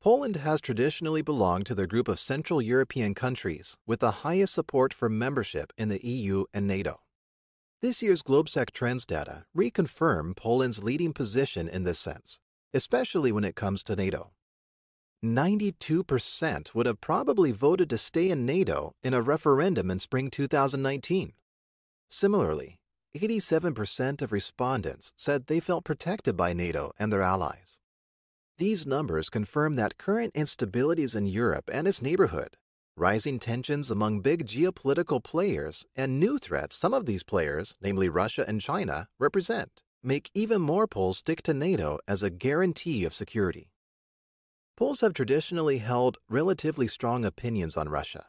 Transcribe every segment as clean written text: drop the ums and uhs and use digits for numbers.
Poland has traditionally belonged to the group of Central European countries with the highest support for membership in the EU and NATO. This year's GLOBSEC trends data reconfirm Poland's leading position in this sense, especially when it comes to NATO. 92% would have probably voted to stay in NATO in a referendum in spring 2019. Similarly, 87% of respondents said they felt protected by NATO and their allies. These numbers confirm that current instabilities in Europe and its neighborhood, rising tensions among big geopolitical players, and new threats some of these players, namely Russia and China, represent, make even more Poles stick to NATO as a guarantee of security. Poles have traditionally held relatively strong opinions on Russia,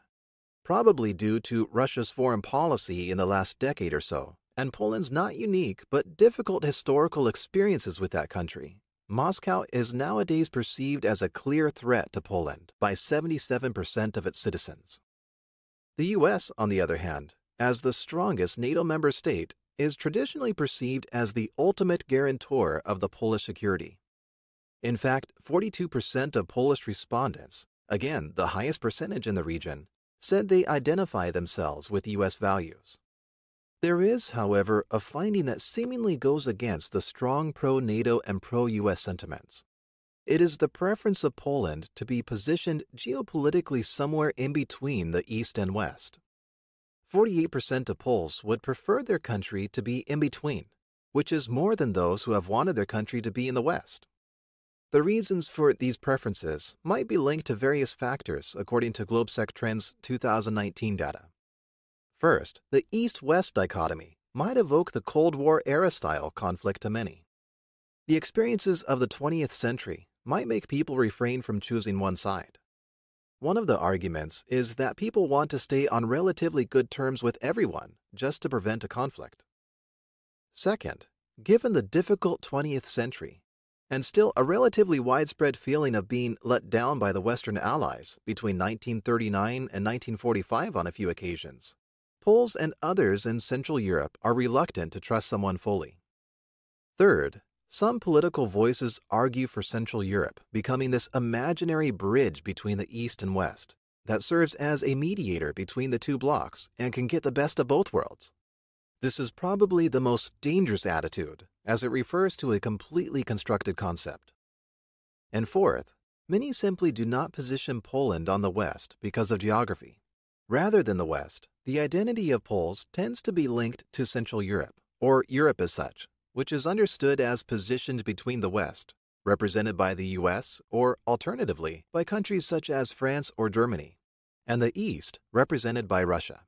probably due to Russia's foreign policy in the last decade or so, and Poland's not unique but difficult historical experiences with that country. Moscow is nowadays perceived as a clear threat to Poland by 77% of its citizens. The U.S., on the other hand, as the strongest NATO member state, is traditionally perceived as the ultimate guarantor of the Polish security. In fact, 42% of Polish respondents, again the highest percentage in the region, said they identify themselves with U.S. values. There is, however, a finding that seemingly goes against the strong pro-NATO and pro-U.S. sentiments. It is the preference of Poland to be positioned geopolitically somewhere in between the East and West. 48% of Poles would prefer their country to be in between, which is more than those who have wanted their country to be in the West. The reasons for these preferences might be linked to various factors according to GLOBSEC Trends 2019 data. First, the East-West dichotomy might evoke the Cold War-era style conflict to many. The experiences of the 20th century might make people refrain from choosing one side. One of the arguments is that people want to stay on relatively good terms with everyone just to prevent a conflict. Second, given the difficult 20th century, and still a relatively widespread feeling of being let down by the Western Allies between 1939 and 1945 on a few occasions, Poles and others in Central Europe are reluctant to trust someone fully. Third, some political voices argue for Central Europe becoming this imaginary bridge between the East and West that serves as a mediator between the two blocs and can get the best of both worlds. This is probably the most dangerous attitude, as it refers to a completely constructed concept. And fourth, many simply do not position Poland on the West because of geography. Rather than the West, the identity of Poles tends to be linked to Central Europe, or Europe as such, which is understood as positioned between the West, represented by the US, or alternatively, by countries such as France or Germany, and the East, represented by Russia.